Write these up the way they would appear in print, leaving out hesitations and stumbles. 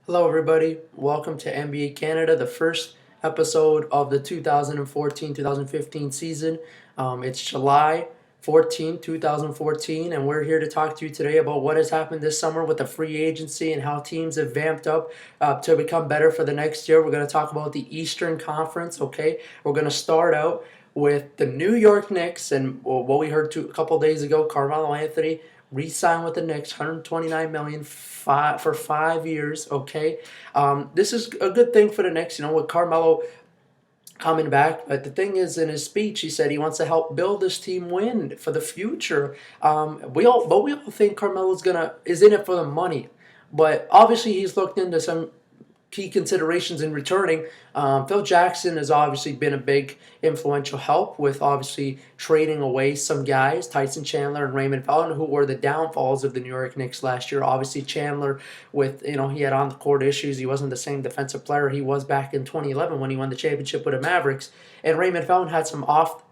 Hello, everybody. Welcome to NBA Canada, the first episode of the 2014-2015 season. It's July 14, 2014, and we're here to talk to you today about what has happened this summer with the free agency and how teams have vamped up to become better for the next year. We're going to talk about the Eastern Conference, okay? We're going to start out with the New York Knicks and what we heard a couple days ago, Carmelo Anthony re-signed with the Knicks, 129 million for 5 years. Okay, this is a good thing for the Knicks. You know, with Carmelo coming back. But the thing is, in his speech, he said he wants to help build this team win for the future. We all think Carmelo's gonna is in it for the money, but obviously he's looked into some key considerations in returning. Phil Jackson has obviously been a big influential help with obviously trading away some guys, Tyson Chandler and Raymond Felton, who were the downfalls of the New York Knicks last year. Obviously Chandler with, he had on the court issues. He wasn't the same defensive player he was back in 2011 when he won the championship with the Mavericks. And Raymond Felton had some off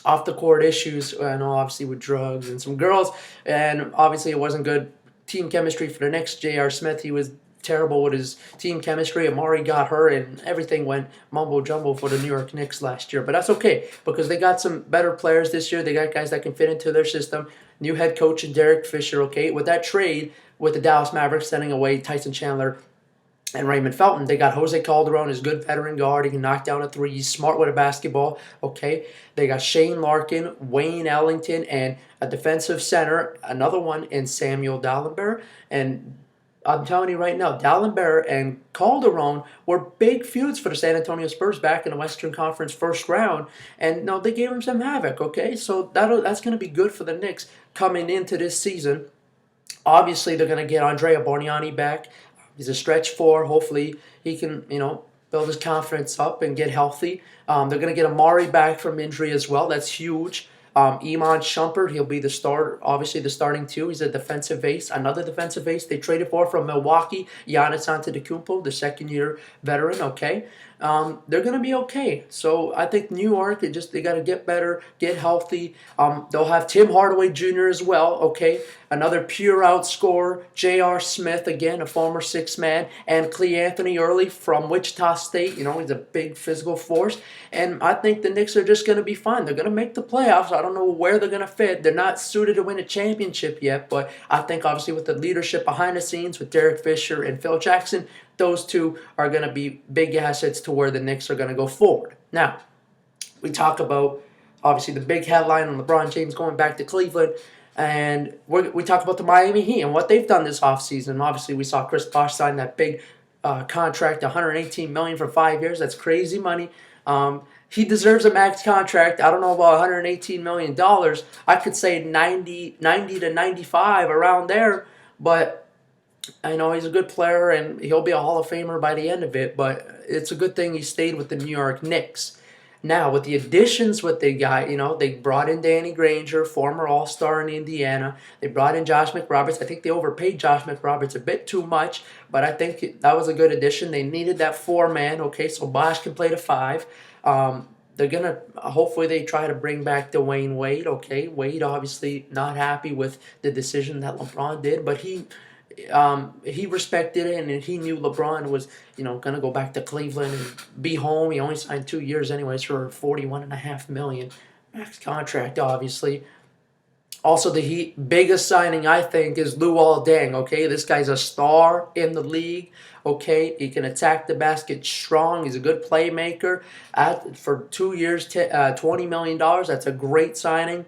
the court issues, obviously with drugs and some girls, and obviously it wasn't good team chemistry for the Knicks. J.R. Smith, he was terrible with his team chemistry. Amari got hurt, and everything went mumbo jumbo for the New York Knicks last year. But that's okay because they got some better players this year. They got guys that can fit into their system. New head coach and Derek Fisher. Okay, with that trade with the Dallas Mavericks sending away Tyson Chandler and Raymond Felton, they got Jose Calderon, his good veteran guard. He can knock down a three. He's smart with a basketball. Okay. They got Shane Larkin, Wayne Ellington, and a defensive center, another one in Samuel Dalembert. And I'm telling you right now, Dalembert and Calderon were big feuds for the San Antonio Spurs back in the Western Conference first round. And no, they gave him some havoc. Okay. So that's going to be good for the Knicks coming into this season. Obviously, they're going to get Andrea Bargnani back. He's a stretch four. Hopefully, he can, build his confidence up and get healthy. They're going to get Amari back from injury as well. That's huge. Iman Shumpert, he'll be the starter, obviously the starting two. He's a defensive ace, another defensive ace they traded for from Milwaukee, Giannis Antetokounmpo, the second-year veteran. Okay, they're gonna be okay. So I think New York, they got to get better, get healthy. They'll have Tim Hardaway Jr. as well. Okay, another pure outscorer. J.R. Smith, again, a former six-man, and Clee Anthony Early from Wichita State. He's a big physical force. And I think the Knicks are just going to be fine. They're going to make the playoffs. I don't know where they're going to fit. They're not suited to win a championship yet, but I think obviously with the leadership behind the scenes with Derek Fisher and Phil Jackson, those two are going to be big assets to where the Knicks are going to go forward. Now, we talk about obviously the big headline on LeBron James going back to Cleveland. And we talk about the Miami Heat and what they've done this offseason. Obviously, we saw Chris Bosh sign that big contract, $118 million for 5 years. That's crazy money. He deserves a max contract. I don't know about $118 million. I could say 90 to 95 around there. But I know he's a good player and he'll be a Hall of Famer by the end of it. But it's a good thing he stayed with the New York Knicks. Now, with the additions, what they got, they brought in Danny Granger, former All-Star in Indiana. They brought in Josh McRoberts. I think they overpaid Josh McRoberts a bit too much, but I think that was a good addition. They needed that four-man, okay, so Bosh can play the five. They're going to, hopefully they try to bring back Dwayne Wade, okay. Wade obviously not happy with the decision that LeBron did, but he respected it, and he knew LeBron was, going to go back to Cleveland and be home. He only signed 2 years anyways for $41.5 million max contract, obviously. Also, the Heat biggest signing, I think, is Luol Deng, okay? This guy's a star in the league, okay? He can attack the basket strong. He's a good playmaker. For 2 years, $20 million, that's a great signing.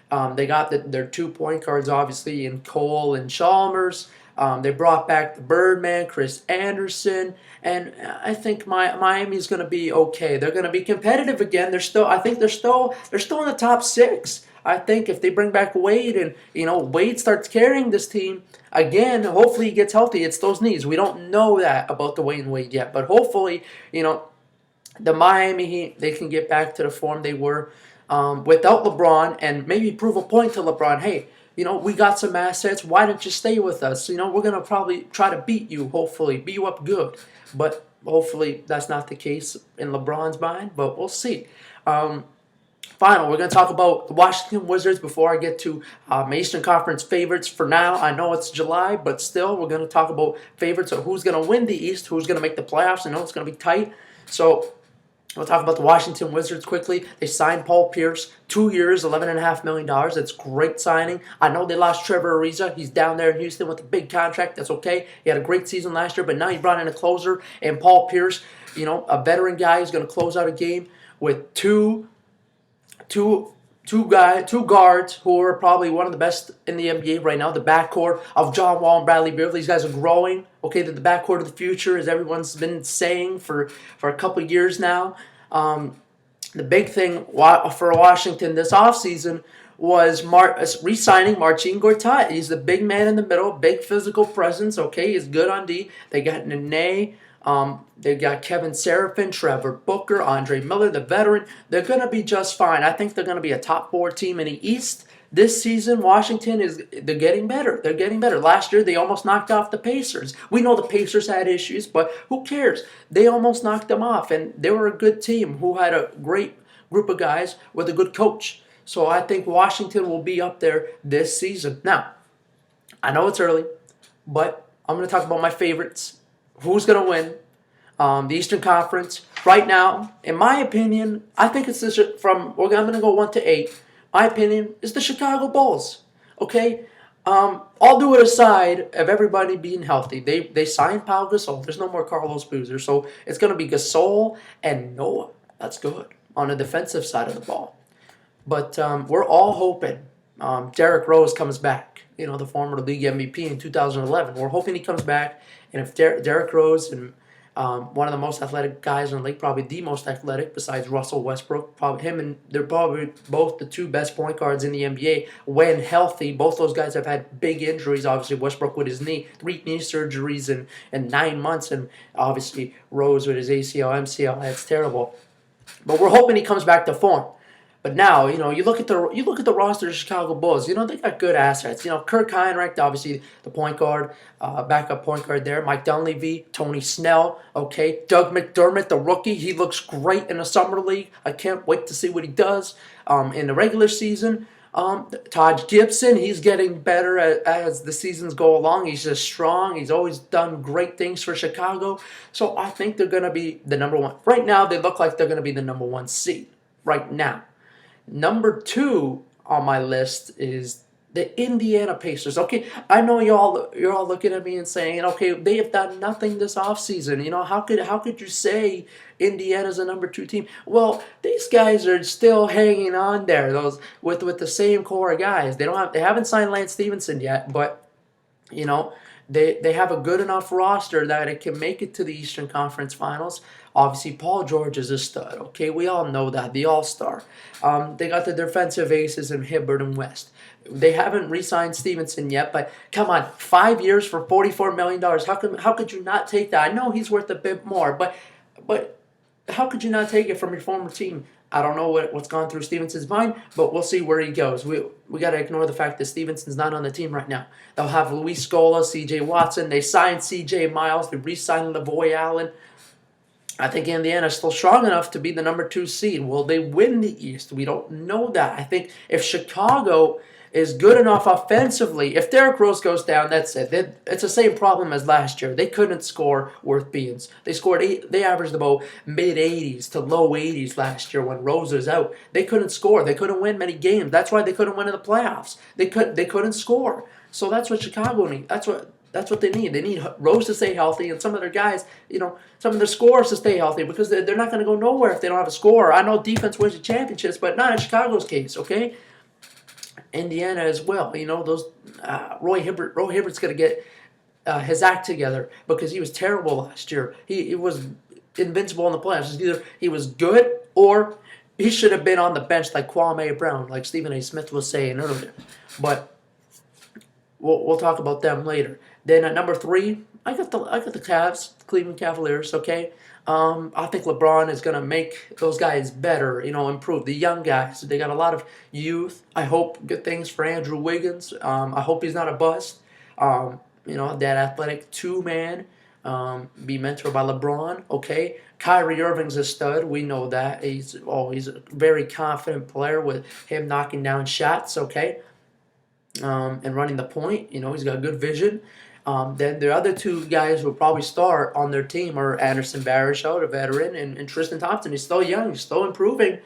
They got their 2 point guards, obviously, in Cole and Chalmers. They brought back the Birdman, Chris Anderson, and I think Miami's going to be okay. They're going to be competitive again. I think they're still in the top six. I think if they bring back Wade and Wade starts carrying this team again, hopefully he gets healthy. It's those knees. We don't know that about the Wayne Wade yet, but hopefully the Miami Heat, they can get back to the form they were without LeBron and maybe prove a point to LeBron. Hey, we got some assets. Why don't you stay with us? We're going to probably try to beat you, hopefully, beat you up good. But hopefully that's not the case in LeBron's mind, but we'll see. final, we're going to talk about the Washington Wizards before I get to my Eastern Conference favorites for now. I know it's July, but still, we're going to talk about favorites of who's going to win the East, who's going to make the playoffs. I know it's going to be tight. So we'll talk about the Washington Wizards quickly. They signed Paul Pierce, 2 years, $11.5 million. That's great signing. I know they lost Trevor Ariza. He's down there in Houston with a big contract. That's okay. He had a great season last year, but now he brought in a closer. And Paul Pierce, a veteran guy who's going to close out a game with two guards who are probably one of the best in the NBA right now. The backcourt of John Wall and Bradley Beal. These guys are growing. Okay, the backcourt of the future, as everyone's been saying for a couple of years now. The big thing for Washington this offseason was re-signing Marcin Gortat. He's the big man in the middle, big physical presence. Okay, he's good on D. They got Nene. They got Kevin Seraphin, Trevor Booker, Andre Miller, the veteran. They're going to be just fine. I think they're going to be a top 4 team in the East. This season, Washington they're getting better. They're getting better. Last year, they almost knocked off the Pacers. We know the Pacers had issues, but who cares? They almost knocked them off, and they were a good team who had a great group of guys with a good coach. So I think Washington will be up there this season. Now, I know it's early, but I'm going to talk about my favorites. Who's going to win the Eastern Conference? Right now, in my opinion, I think it's I'm going to go 1 to 8. My opinion is the Chicago Bulls. Okay? I'll do it aside of everybody being healthy. They signed Pau Gasol. There's no more Carlos Boozer. So it's going to be Gasol and Noah. That's good on the defensive side of the ball. But we're all hoping Derrick Rose comes back. The former league MVP in 2011. We're hoping he comes back. And if Derrick Rose and one of the most athletic guys in the league, probably the most athletic besides Russell Westbrook, they're probably both the 2 best point guards in the NBA when healthy. Both those guys have had big injuries. Obviously, Westbrook with his knee, 3 knee surgeries in 9 months, and obviously Rose with his ACL, MCL. That's terrible. But we're hoping he comes back to form. But now, you look at the roster of the Chicago Bulls. They got good assets. Kirk Heinrich, obviously the point guard, backup point guard there. Mike Dunleavy, Tony Snell. Okay, Doug McDermott, the rookie. He looks great in the summer league. I can't wait to see what he does in the regular season. Todd Gibson, he's getting better as the seasons go along. He's just strong. He's always done great things for Chicago. So I think they're going to be the number 1. Right now, they look like they're going to be the number 1 seed. Right now. Number 2 on my list is the Indiana Pacers. Okay, I know you're all looking at me and saying, okay, they have done nothing this offseason. How could you say Indiana's a number 2 team? Well, these guys are still hanging on there. Those with the same core of guys. They haven't signed Lance Stevenson yet, but they have a good enough roster that it can make it to the Eastern Conference Finals. Obviously, Paul George is a stud. Okay, we all know that, the All-Star. They got the defensive aces in Hibbert and West. They haven't re-signed Stevenson yet, but come on, 5 years for $44 million. How could you not take that? I know he's worth a bit more, but how could you not take it from your former team? I don't know what's gone through Stevenson's mind, but we'll see where he goes. We got to ignore the fact that Stevenson's not on the team right now. They'll have Luis Scola, C.J. Watson. They signed C.J. Miles. They re-signed Lavoy Allen. I think Indiana's still strong enough to be the number 2 seed. Will they win the East? We don't know that. I think if Chicago is good enough offensively, if Derrick Rose goes down, that's it. It's the same problem as last year. They couldn't score worth beans. They averaged about mid-80s to low 80s last year when Rose was out. They couldn't score. They couldn't win many games. That's why they couldn't win in the playoffs. They couldn't score. So that's what Chicago needs. That's what they need. They need Rose to stay healthy and some of their guys, some of their scorers to stay healthy because they're not going to go nowhere if they don't have a scorer. I know defense wins the championships, but not in Chicago's case, okay? Indiana as well. Those Roy Hibbert's going to get his act together because he was terrible last year. He was invincible in the playoffs. Either he was good or he should have been on the bench like Kwame Brown, like Stephen A. Smith was saying earlier. But we'll talk about them later. Then at number 3, I got the Cavs, Cleveland Cavaliers. Okay, I think LeBron is gonna make those guys better. Improve the young guys. They got a lot of youth. I hope good things for Andrew Wiggins. I hope he's not a bust. That athletic 2-man. be mentored by LeBron. Okay, Kyrie Irving's a stud. We know that. He's a very confident player with him knocking down shots. Okay, and running the point. He's got good vision. Then the other two guys who will probably start on their team are Anderson Varejao, the veteran, and Tristan Thompson. He's still young. He's still improving.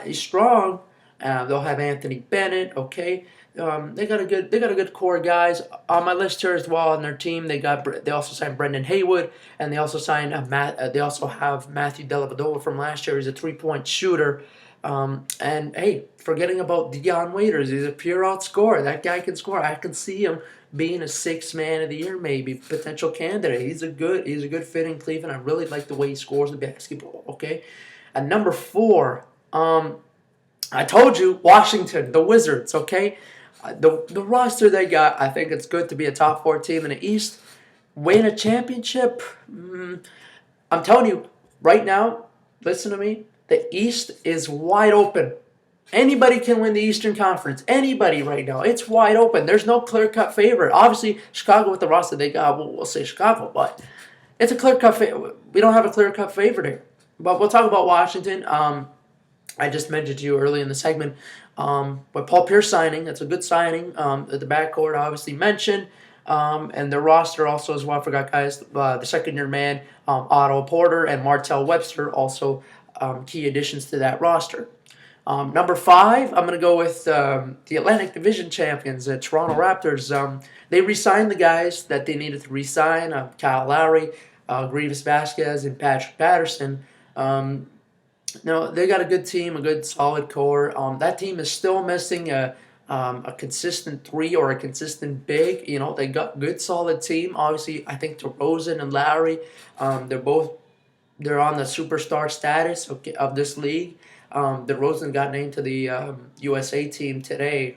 He's strong. They'll have Anthony Bennett. Okay, they got a good core of guys on my list here as well on their team. They also signed Brendan Haywood, and they also signed they also have Matthew Dellavedova from last year. He's a 3-point shooter. And hey, forgetting about Dion Waiters, he's a pure outscorer. That guy can score. I can see him being a 6th man of the year, maybe potential candidate. He's a good fit in Cleveland. I really like the way he scores the basketball. Okay, at number 4, I told you Washington, the Wizards. Okay, the roster they got, I think it's good to be a top 4 team in the East. Win a championship. I'm telling you right now. Listen to me. The East is wide open. Anybody can win the Eastern Conference. Anybody right now. It's wide open. There's no clear-cut favorite. Obviously, Chicago with the roster they got, we'll say Chicago, but it's a clear-cut favorite. We don't have a clear-cut favorite here. But we'll talk about Washington. I just mentioned to you early in the segment, with Paul Pierce signing. That's a good signing. The backcourt obviously mentioned. And their roster also as well, I forgot guys, the second-year man, Otto Porter and Martell Webster also key additions to that roster. Number 5, I'm going to go with the Atlantic Division champions, the Toronto Raptors. They re-signed the guys that they needed to re-sign, Kyle Lowry, Grievous Vasquez, and Patrick Patterson. They got a good team, a good solid core. That team is still missing a consistent 3 or a consistent big. They got good solid team. Obviously, I think DeRozan and Lowry, they're on the superstar status of this league. DeRozan got named to the USA team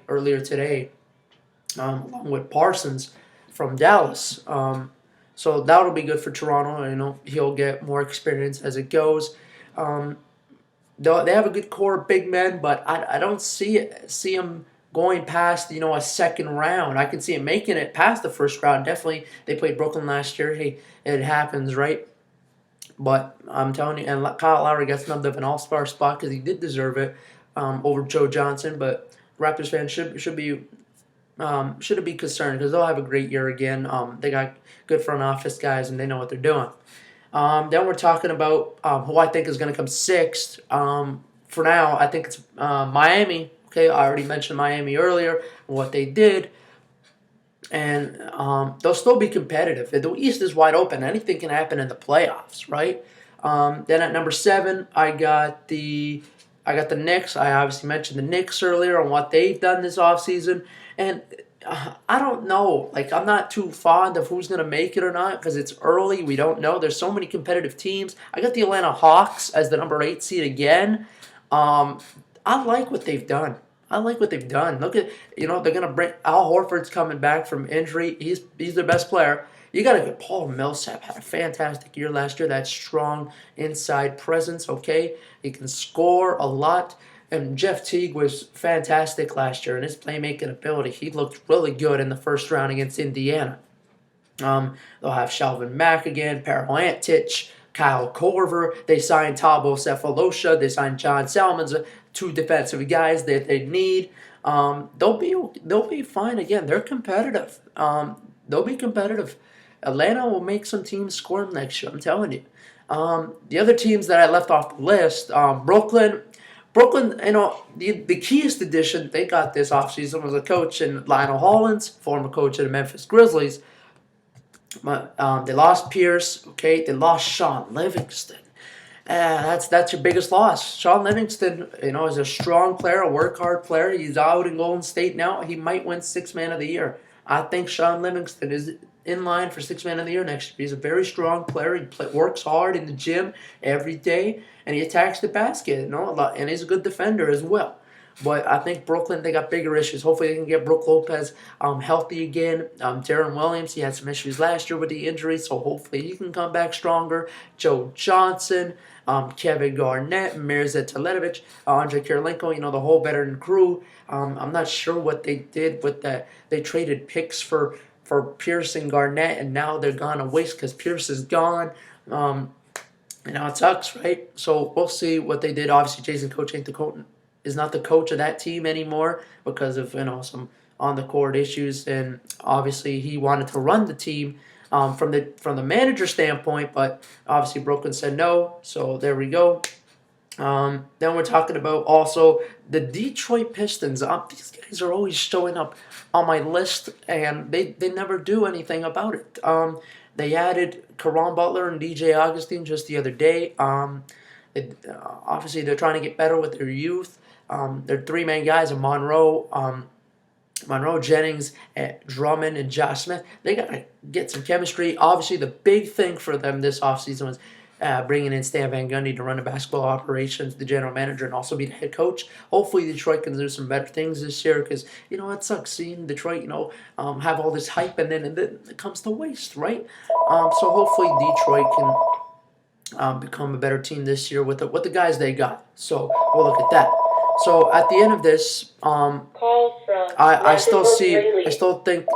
earlier today, along with Parsons from Dallas. So that'll be good for Toronto. He'll get more experience as it goes. They have a good core of big men, but I don't see them going past a second round. I can see them making it past the first round. Definitely, they played Brooklyn last year. Hey, it happens, right? But I'm telling you, and Kyle Lowry got snubbed of an all-star spot because he did deserve it over Joe Johnson. But Raptors fans should be concerned because they'll have a great year again. They got good front office guys and they know what they're doing. Then we're talking about who I think is going to come 6th. For now, I think it's Miami. Okay, I already mentioned Miami earlier and what they did. And they'll still be competitive. The East is wide open. Anything can happen in the playoffs, right? Then at number 7, I got the Knicks. I obviously mentioned the Knicks earlier and what they've done this offseason. And I don't know. I'm not too fond of who's going to make it or not because it's early. We don't know. There's so many competitive teams. I got the Atlanta Hawks as the number 8 seed again. I like what they've done. Look at, they're going to bring Al Horford's coming back from injury. He's their best player. You got to get Paul Millsap had a fantastic year last year. That strong inside presence, okay? He can score a lot. And Jeff Teague was fantastic last year in his playmaking ability. He looked really good in the first round against Indiana. They'll have Shelvin Mack again, Pero Antich, Kyle Korver. They signed Thabo Cephalosha. They signed John Salmons, 2 defensive guys that they need. They'll be fine again. They're competitive. They'll be competitive. Atlanta will make some teams squirm next year. I'm telling you. The other teams that I left off the list, Brooklyn, the keyest addition they got this offseason was a coach in Lionel Hollins, former coach of the Memphis Grizzlies. They lost Pierce, okay? They lost Sean Livingston. That's your biggest loss. Sean Livingston, is a strong player, a work-hard player. He's out in Golden State now. He might win 6th man of the year. I think Sean Livingston is in line for 6th man of the year next year. He's a very strong player. He works hard in the gym every day, and he attacks the basket, and he's a good defender as well. But I think Brooklyn, they got bigger issues. Hopefully they can get Brook Lopez healthy again. Darren Williams, he had some issues last year with the injury, so hopefully he can come back stronger. Joe Johnson, Kevin Garnett, Mirza Teletovic, Andre Kirilenko, the whole veteran crew. I'm not sure what they did with that. They traded picks for for Pierce and Garnett, and now they're gone to waste because Pierce is gone. And now it sucks, right? So we'll see what they did. Obviously, Jason Coach is not the coach of that team anymore because of some on the court issues, and obviously he wanted to run the team from the manager standpoint, but obviously Brooklyn said no. So there we go. Then we're talking about also the Detroit Pistons. These guys are always showing up on my list, and they never do anything about it. They added Caron Butler and DJ Augustine just the other day. Obviously, they're trying to get better with their youth. Their three-man guys are Monroe Jennings, Drummond, and Josh Smith. They got to get some chemistry. Obviously, the big thing for them this offseason was bringing in Stan Van Gundy to run the basketball operations, the general manager, and also be the head coach. Hopefully, Detroit can do some better things this year because, it sucks seeing Detroit, have all this hype and then it comes to waste, right? So hopefully, Detroit can become a better team this year with the guys they got. So we'll look at that. So at the end of this, I still think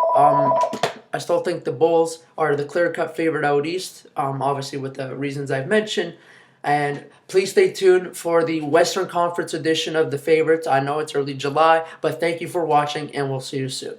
the Bulls are the clear-cut favorite out east. Obviously with the reasons I've mentioned. And please stay tuned for the Western Conference edition of the favorites. I know it's early July, but thank you for watching, and we'll see you soon.